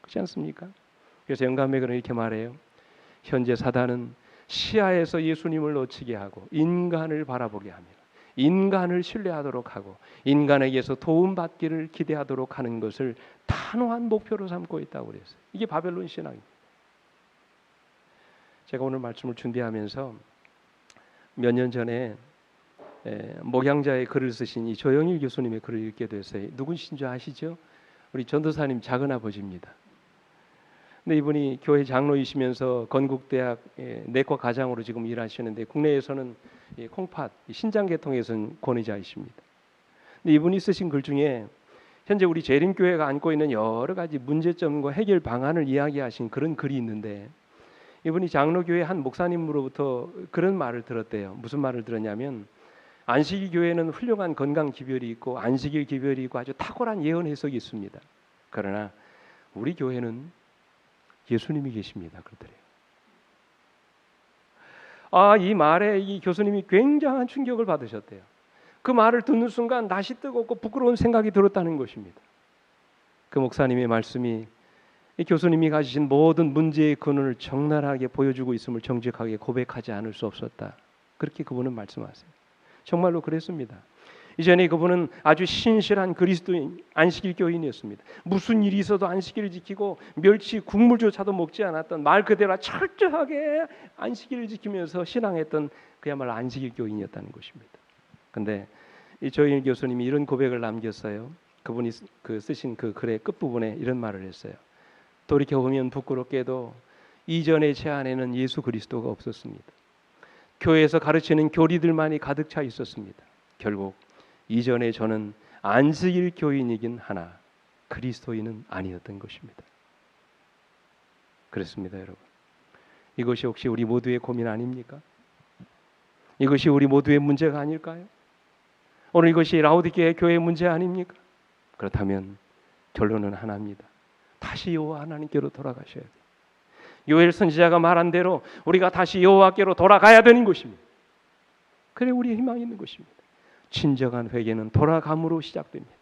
그렇지 않습니까? 그래서 영감회는 이렇게 말해요. 현재 사단은 시야에서 예수님을 놓치게 하고 인간을 바라보게 하며 인간을 신뢰하도록 하고 인간에게서 도움받기를 기대하도록 하는 것을 단호한 목표로 삼고 있다고 그랬어요. 이게 바벨론 신앙입니다. 제가 오늘 말씀을 준비하면서 몇 년 전에 목양자의 글을 쓰신 이 조영일 교수님의 글을 읽게 됐어요. 누구신 줄 아시죠? 우리 전도사님 작은 아버지입니다. 근데 이분이 교회 장로이시면서 건국대학 내과 과장으로 지금 일하시는데 국내에서는 콩팥 신장 계통에서는 권위자이십니다. 근데 이분이 쓰신 글 중에 현재 우리 재림교회가 안고 있는 여러 가지 문제점과 해결 방안을 이야기하신 그런 글이 있는데 이분이 장로교회 한 목사님으로부터 그런 말을 들었대요. 무슨 말을 들었냐면 안식일 교회는 훌륭한 건강 기별이 있고 안식일 기별이 있고 아주 탁월한 예언 해석이 있습니다. 그러나 우리 교회는 예수님이 계십니다. 그러더래요. 이 말에 이 교수님이 굉장한 충격을 받으셨대요. 그 말을 듣는 순간 낯이 뜨겁고 부끄러운 생각이 들었다는 것입니다. 그 목사님의 말씀이 이 교수님이 가지신 모든 문제의 근원을 적나라하게 보여주고 있음을 정직하게 고백하지 않을 수 없었다. 그렇게 그분은 말씀하세요. 정말로 그랬습니다. 이전에 그분은 아주 신실한 그리스도인 안식일 교인이었습니다. 무슨 일이 있어도 안식일을 지키고 멸치 국물조차도 먹지 않았던 말 그대로 철저하게 안식일을 지키면서 신앙했던 그야말로 안식일 교인이었다는 것입니다. 근데 이 조인일 교수님이 이런 고백을 남겼어요. 그분이 쓰신 그 글의 끝부분에 이런 말을 했어요. 돌이켜보면 부끄럽게도 이전의 제 안에는 예수 그리스도가 없었습니다. 교회에서 가르치는 교리들만이 가득 차 있었습니다. 결국 이전에 저는 안식일 교인이긴 하나 그리스도인은 아니었던 것입니다. 그렇습니다, 여러분. 이것이 혹시 우리 모두의 고민 아닙니까? 이것이 우리 모두의 문제가 아닐까요? 오늘 이것이 라오디게아 교회의 문제 아닙니까? 그렇다면 결론은 하나입니다. 다시 여호와 하나님께로 돌아가셔야 돼요. 요엘 선지자가 말한 대로 우리가 다시 여호와께로 돌아가야 되는 것입니다. 그래 우리의 희망이 있는 것입니다. 진정한 회개는 돌아감으로 시작됩니다.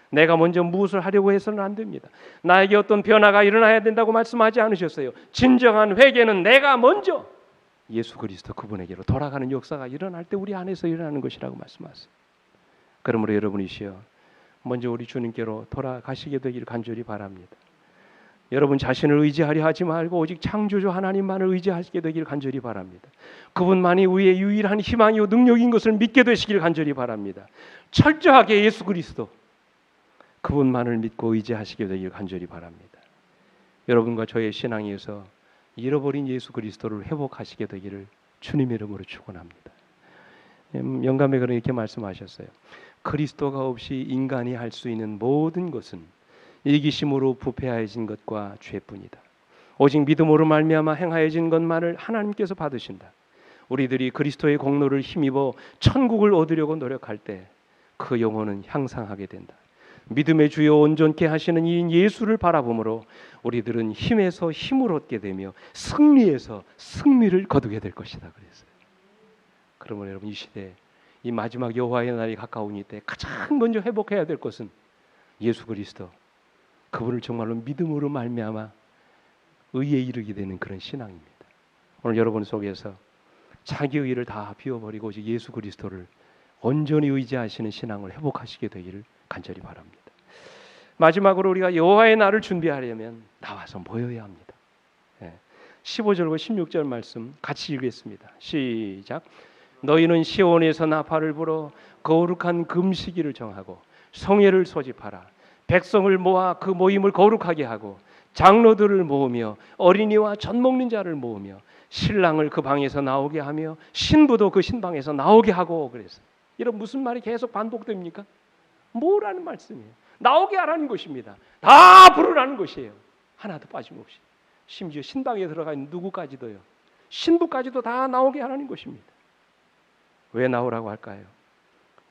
내가 먼저 무엇을 하려고 해서는 안 됩니다. 나에게 어떤 변화가 일어나야 된다고 말씀하지 않으셨어요. 진정한 회개는 내가 먼저 예수 그리스도 그분에게로 돌아가는 역사가 일어날 때 우리 안에서 일어나는 것이라고 말씀하세요. 그러므로 여러분이시여 먼저 우리 주님께로 돌아가시게 되기를 간절히 바랍니다. 여러분 자신을 의지하려 하지 말고 오직 창조주 하나님만을 의지하시게 되기를 간절히 바랍니다. 그분만이 우리의 유일한 희망이요 능력인 것을 믿게 되시기를 간절히 바랍니다. 철저하게 예수 그리스도 그분만을 믿고 의지하시게 되기를 간절히 바랍니다. 여러분과 저의 신앙에서 잃어버린 예수 그리스도를 회복하시게 되기를 주님의 이름으로 축원합니다. 영감에 그렇게 말씀하셨어요. 그리스도가 없이 인간이 할 수 있는 모든 것은 이기심으로 부패하여진 것과 죄뿐이다. 오직 믿음으로 말미암아 행하여진 것만을 하나님께서 받으신다. 우리들이 그리스도의 공로를 힘입어 천국을 얻으려고 노력할 때 그 영혼은 향상하게 된다. 믿음의 주요 온전케 하시는 이인 예수를 바라보므로 우리들은 힘에서 힘을 얻게 되며 승리에서 승리를 거두게 될 것이다. 그랬어요. 그러면 여러분 이 시대 이 마지막 여호와의 날이 가까우니 때 가장 먼저 회복해야 될 것은 예수 그리스도 그분을 정말로 믿음으로 말미암아 의에 이르게 되는 그런 신앙입니다. 오늘 여러분 속에서 자기 의를 다 비워버리고 오직 예수 그리스도를 온전히 의지하시는 신앙을 회복하시게 되기를 간절히 바랍니다. 마지막으로 우리가 여호와의 날을 준비하려면 나와서 모여야 합니다. 15절과 16절 말씀 같이 읽겠습니다. 시작. 너희는 시온에서 나팔을 불어 거룩한 금식일을 정하고 성회를 소집하라. 백성을 모아 그 모임을 거룩하게 하고 장로들을 모으며 어린이와 젖 먹는 자를 모으며 신랑을 그 방에서 나오게 하며 신부도 그 신방에서 나오게 하고 그랬어요. 이런 무슨 말이 계속 반복됩니까? 뭐라는 말씀이에요? 나오게 하라는 것입니다. 다 부르라는 것이에요. 하나도 빠짐없이. 심지어 신방에 들어가 있는 누구까지도요. 신부까지도 다 나오게 하라는 것입니다. 왜 나오라고 할까요?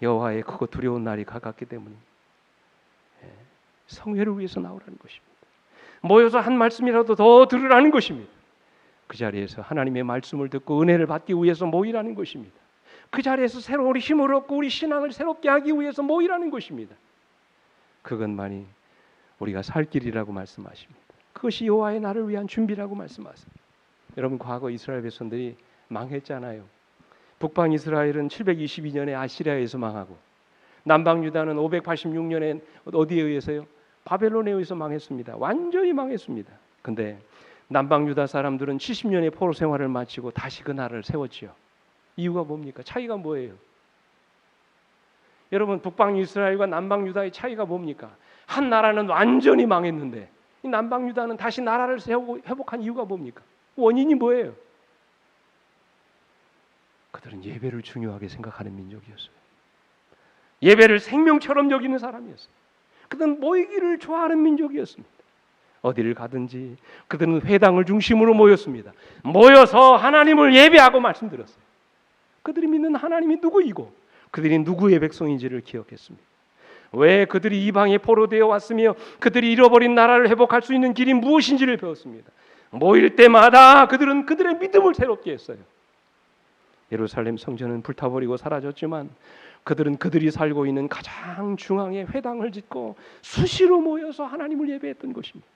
여호와의 크고 두려운 날이 가깝기 때문입니다. 성회를 위해서 나오라는 것입니다. 모여서 한 말씀이라도 더 들으라는 것입니다. 그 자리에서 하나님의 말씀을 듣고 은혜를 받기 위해서 모이라는 것입니다. 그 자리에서 새로운 힘을 얻고 우리 신앙을 새롭게 하기 위해서 모이라는 것입니다. 그것만이 우리가 살 길이라고 말씀하십니다. 그것이 여호와의 날을 위한 준비라고 말씀하세요. 여러분 과거 이스라엘 백성들이 망했잖아요. 북방 이스라엘은 722년에 아시리아에서 망하고 남방 유다는 586년에 어디에 의해서요? 바벨론에 의해서 망했습니다. 완전히 망했습니다. 근데 남방 유다 사람들은 70년의 포로 생활을 마치고 다시 그 나라를 세웠지요. 이유가 뭡니까? 차이가 뭐예요? 여러분 북방 이스라엘과 남방 유다의 차이가 뭡니까? 한 나라는 완전히 망했는데 이 남방 유다는 다시 나라를 세우고 회복한 이유가 뭡니까? 원인이 뭐예요? 그들은 예배를 중요하게 생각하는 민족이었어요. 예배를 생명처럼 여기는 사람이었어요. 그들은 모이기를 좋아하는 민족이었습니다. 어디를 가든지 그들은 회당을 중심으로 모였습니다. 모여서 하나님을 예배하고 말씀드렸어요. 그들이 믿는 하나님이 누구이고 그들이 누구의 백성인지를 기억했습니다. 왜 그들이 이방에 포로되어 왔으며 그들이 잃어버린 나라를 회복할 수 있는 길이 무엇인지를 배웠습니다. 모일 때마다 그들은 그들의 믿음을 새롭게 했어요. 예루살렘 성전은 불타버리고 사라졌지만 그들은 그들이 살고 있는 가장 중앙에 회당을 짓고 수시로 모여서 하나님을 예배했던 것입니다.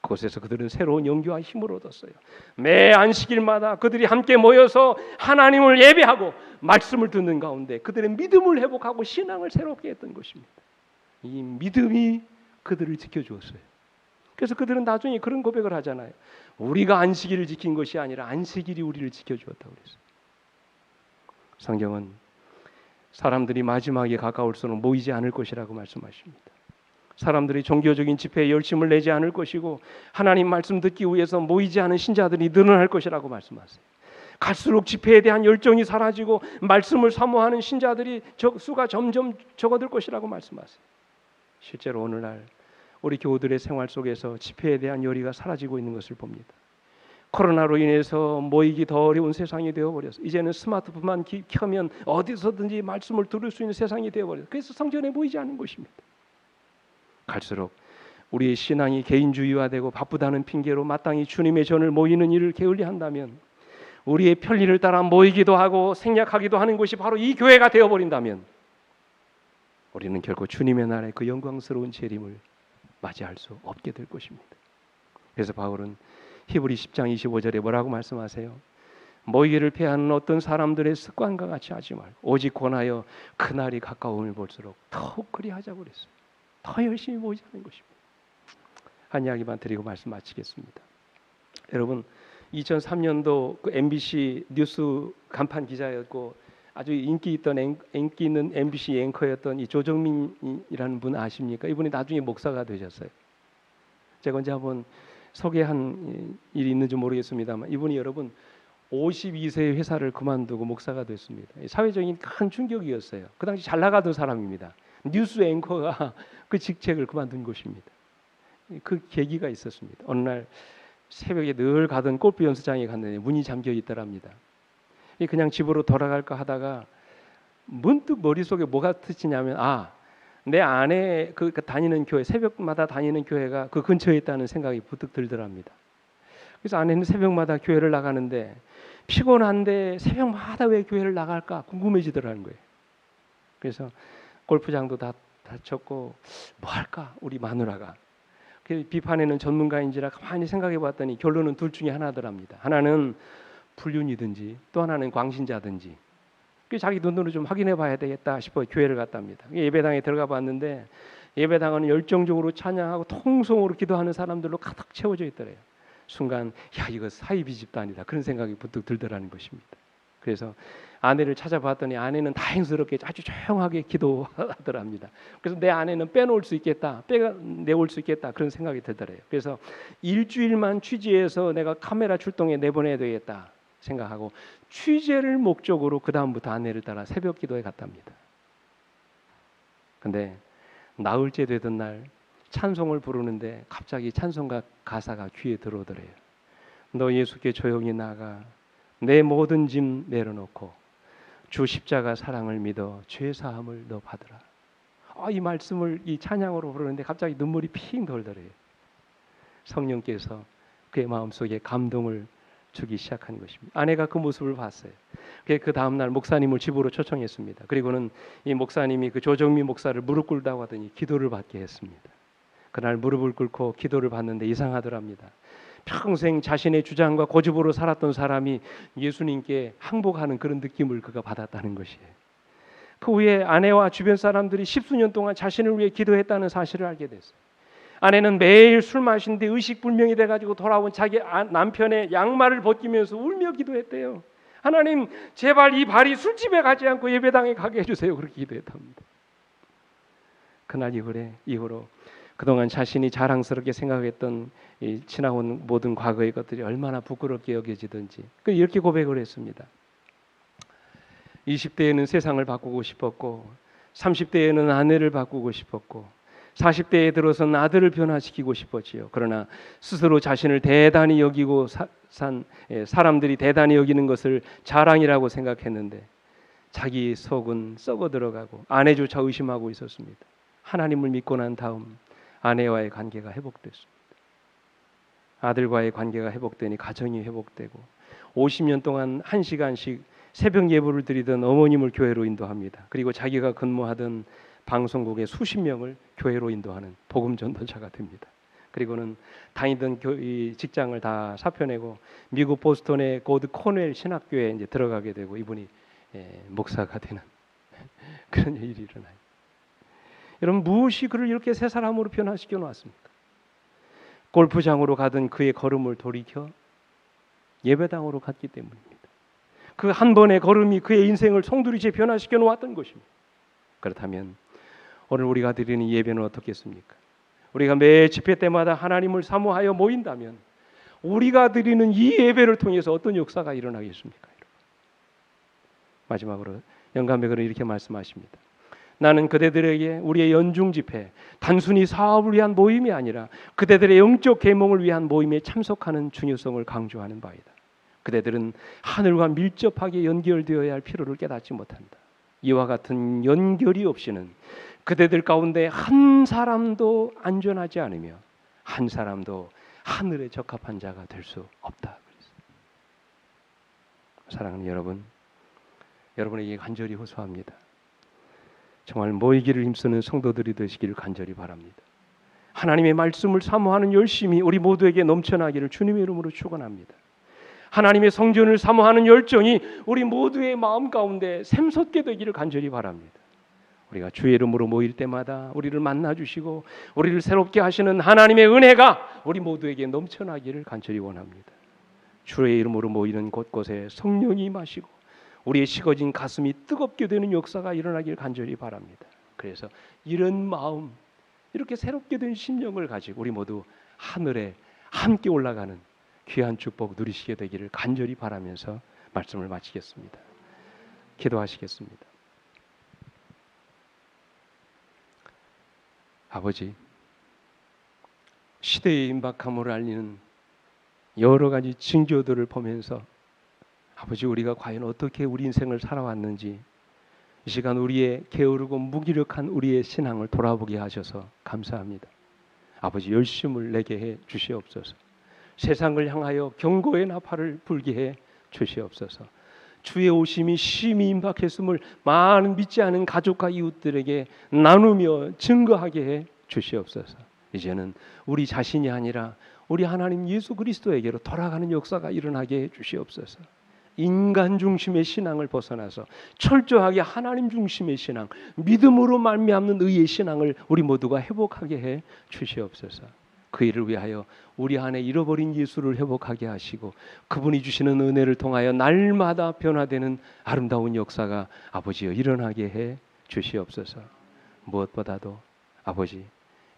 그곳에서 그들은 새로운 용기와 힘을 얻었어요. 매 안식일마다 그들이 함께 모여서 하나님을 예배하고 말씀을 듣는 가운데 그들의 믿음을 회복하고 신앙을 새롭게 했던 것입니다. 이 믿음이 그들을 지켜주었어요. 그래서 그들은 나중에 그런 고백을 하잖아요. 우리가 안식일을 지킨 것이 아니라 안식일이 우리를 지켜주었다고 그랬어요. 성경은 사람들이 마지막에 가까울수록 모이지 않을 것이라고 말씀하십니다. 사람들이 종교적인 집회에 열심을 내지 않을 것이고 하나님 말씀 듣기 위해서 모이지 않은 신자들이 늘어날 것이라고 말씀하세요. 갈수록 집회에 대한 열정이 사라지고 말씀을 사모하는 신자들이 수가 점점 적어들 것이라고 말씀하세요. 실제로 오늘날 우리 교우들의 생활 속에서 집회에 대한 열의가 사라지고 있는 것을 봅니다. 코로나로 인해서 모이기 더 어려운 세상이 되어버렸어요. 이제는 스마트폰만 켜면 어디서든지 말씀을 들을 수 있는 세상이 되어버렸어요. 그래서 성전에 모이지 않는 것입니다. 갈수록 우리의 신앙이 개인주의화되고 바쁘다는 핑계로 마땅히 주님의 전을 모이는 일을 게을리한다면, 우리의 편리를 따라 모이기도 하고 생략하기도 하는 것이 바로 이 교회가 되어버린다면 우리는 결코 주님의 나라의 그 영광스러운 재림을 맞이할 수 없게 될 것입니다. 그래서 바울은 히브리 10장 25절에 뭐라고 말씀하세요? 모이기를 피하는 어떤 사람들의 습관과 같이 하지 말고 오직 권하여 그날이 가까움을 볼수록 더욱 그리하자고 그랬어요. 더 열심히 모이자는 것입니다. 한 이야기만 드리고 말씀 마치겠습니다. 여러분, 2003년도 그 MBC 뉴스 간판 기자였고 아주 인기 있는 MBC 앵커였던 이 조정민이라는 분 아십니까? 이분이 나중에 목사가 되셨어요. 제가 언제 한번 소개한 일이 있는지 모르겠습니다만 이분이 여러분 52세의 회사를 그만두고 목사가 됐습니다. 사회적인 큰 충격이었어요. 그 당시 잘 나가던 사람입니다. 뉴스 앵커가 그 직책을 그만둔 것입니다. 그 계기가 있었습니다. 어느 날 새벽에 늘 가던 골프 연습장에 갔는데 문이 잠겨 있더랍니다. 그냥 집으로 돌아갈까 하다가 문득 머릿속에 뭐가 스치냐면 내 아내 그 다니는 교회, 새벽마다 다니는 교회가 그 근처에 있다는 생각이 부뜩 들더랍니다. 그래서 아내는 새벽마다 교회를 나가는데 피곤한데 새벽마다 왜 교회를 나갈까 궁금해지더라는 거예요. 그래서 골프장도 다 닫혔고 뭐 할까 우리 마누라가. 비판에는 전문가인지라 가만히 생각해 봤더니 결론은 둘 중에 하나더랍니다. 하나는 불륜이든지 또 하나는 광신자든지. 자기 눈으로 좀 확인해 봐야 되겠다 싶어 교회를 갔답니다. 예배당에 들어가 봤는데 예배당은 열정적으로 찬양하고 통성으로 기도하는 사람들로 가득 채워져 있더래요. 순간 이거 사이비 집단이다 그런 생각이 부뜩 들더라는 것입니다. 그래서 아내를 찾아봤더니 아내는 다행스럽게 아주 조용하게 기도하더랍니다. 그래서 내 아내는 빼놓을 수 있겠다, 빼내올 수 있겠다 그런 생각이 들더래요. 그래서 일주일만 취재해서 내가 카메라 출동에 내보내야 되겠다 생각하고 취재를 목적으로 그 다음부터 아내를 따라 새벽 기도에 갔답니다. 근데 나흘째 되던 날 찬송을 부르는데 갑자기 찬송가 가사가 귀에 들어오더래요. 너 예수께 조용히 나가 내 모든 짐 내려놓고 주 십자가 사랑을 믿어 죄 사함을 너 받으라. 이 말씀을 이 찬양으로 부르는데 갑자기 눈물이 핑 돌더래요. 성령께서 그의 마음속에 감동을 주기 시작한 것입니다. 아내가 그 모습을 봤어요. 그 다음 날 목사님을 집으로 초청했습니다. 그리고는 이 목사님이 그 조정미 목사를 무릎 꿇다고 하더니 기도를 받게 했습니다. 그날 무릎을 꿇고 기도를 받는데 이상하더랍니다. 평생 자신의 주장과 고집으로 살았던 사람이 예수님께 항복하는 그런 느낌을 그가 받았다는 것이에요. 그 후에 아내와 주변 사람들이 십수년 동안 자신을 위해 기도했다는 사실을 알게 됐어요. 아내는 매일 술 마신 뒤 의식불명이 돼가지고 돌아온 자기 남편의 양말을 벗기면서 울며 기도했대요. 하나님 제발 이 발이 술집에 가지 않고 예배당에 가게 해주세요. 그렇게 기도했답니다. 그날 이후로 그동안 자신이 자랑스럽게 생각했던 지나온 모든 과거의 것들이 얼마나 부끄럽게 여겨지든지 이렇게 고백을 했습니다. 20대에는 세상을 바꾸고 싶었고 30대에는 아내를 바꾸고 싶었고 40대에 들어서는 아들을 변화시키고 싶었지요. 그러나 스스로 자신을 대단히 여기고 사람들이 대단히 여기는 것을 자랑이라고 생각했는데 자기 속은 썩어 들어가고 아내조차 의심하고 있었습니다. 하나님을 믿고 난 다음 아내와의 관계가 회복됐습니다. 아들과의 관계가 회복되니 가정이 회복되고 50년 동안 1시간씩 새벽 예배를 드리던 어머님을 교회로 인도합니다. 그리고 자기가 근무하던 방송국의 수십 명을 교회로 인도하는 복음 전도자가 됩니다. 그리고는 다니던 직장을 다 사표내고 미국 보스턴의 고드 코넬 신학교에 이제 들어가게 되고 이분이 목사가 되는 그런 일이 일어나요. 여러분, 무엇이 그를 이렇게 새 사람으로 변화시켜 놓았습니까? 골프장으로 가던 그의 걸음을 돌이켜 예배당으로 갔기 때문입니다. 그 한 번의 걸음이 그의 인생을 송두리째 변화시켜 놓았던 것입니다. 그렇다면 오늘 우리가 드리는 예배는 어떻겠습니까? 우리가 매 집회 때마다 하나님을 사모하여 모인다면 우리가 드리는 이 예배를 통해서 어떤 역사가 일어나겠습니까? 마지막으로 영감백은 이렇게 말씀하십니다. 나는 그대들에게 우리의 연중 집회, 단순히 사업을 위한 모임이 아니라 그대들의 영적 계몽을 위한 모임에 참석하는 중요성을 강조하는 바이다. 그대들은 하늘과 밀접하게 연결되어야 할 필요를 깨닫지 못한다. 이와 같은 연결이 없이는 그대들 가운데 한 사람도 안전하지 않으며 한 사람도 하늘에 적합한 자가 될 수 없다. 사랑하는 여러분, 여러분에게 간절히 호소합니다. 정말 모이기를 힘쓰는 성도들이 되시기를 간절히 바랍니다. 하나님의 말씀을 사모하는 열심이 우리 모두에게 넘쳐나기를 주님의 이름으로 축원합니다. 하나님의 성전을 사모하는 열정이 우리 모두의 마음 가운데 샘솟게 되기를 간절히 바랍니다. 우리가 주의 이름으로 모일 때마다 우리를 만나주시고 우리를 새롭게 하시는 하나님의 은혜가 우리 모두에게 넘쳐나기를 간절히 원합니다. 주의 이름으로 모이는 곳곳에 성령이 임하시고 우리의 식어진 가슴이 뜨겁게 되는 역사가 일어나길 간절히 바랍니다. 그래서 이런 마음, 이렇게 새롭게 된 심령을 가지고 우리 모두 하늘에 함께 올라가는 귀한 축복 누리시게 되기를 간절히 바라면서 말씀을 마치겠습니다. 기도하시겠습니다. 아버지, 시대의 임박함을 알리는 여러 가지 징조들을 보면서 아버지, 우리가 과연 어떻게 우리 인생을 살아왔는지 이 시간 우리의 게으르고 무기력한 우리의 신앙을 돌아보게 하셔서 감사합니다. 아버지, 열심을 내게 해 주시옵소서. 세상을 향하여 경고의 나팔을 불게 해 주시옵소서. 주의 오심이 심히 임박했음을 많은 믿지 않은 가족과 이웃들에게 나누며 증거하게 해 주시옵소서. 이제는 우리 자신이 아니라 우리 하나님 예수 그리스도에게로 돌아가는 역사가 일어나게 해 주시옵소서. 인간 중심의 신앙을 벗어나서 철저하게 하나님 중심의 신앙, 믿음으로 말미암는 의의 신앙을 우리 모두가 회복하게 해 주시옵소서. 그 일을 위하여 우리 안에 잃어버린 예수를 회복하게 하시고 그분이 주시는 은혜를 통하여 날마다 변화되는 아름다운 역사가 아버지여 일어나게 해 주시옵소서. 무엇보다도 아버지,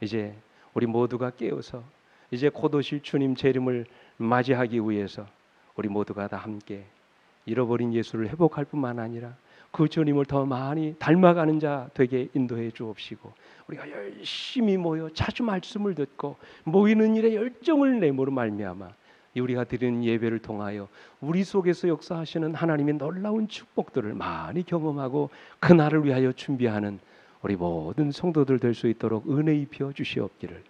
이제 우리 모두가 깨어서 이제 곧 오실 주님 재림을 맞이하기 위해서 우리 모두가 다 함께 잃어버린 예수를 회복할 뿐만 아니라 그 주님을 더 많이 닮아가는 자 되게 인도해 주옵시고 우리가 열심히 모여 자주 말씀을 듣고 모이는 일에 열정을 내므로 말미암아 우리가 드리는 예배를 통하여 우리 속에서 역사하시는 하나님의 놀라운 축복들을 많이 경험하고 그날을 위하여 준비하는 우리 모든 성도들 될 수 있도록 은혜 입혀 주시옵기를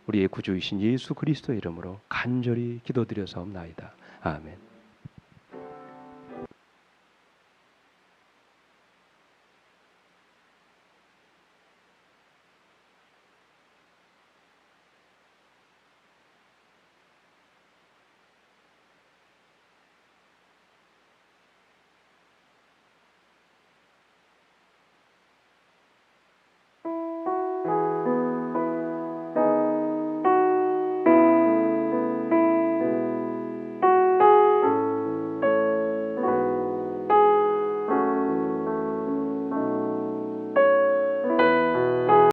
우리의 구주이신 예수 그리스도의 이름으로 간절히 기도드려사옵나이다. 아멘.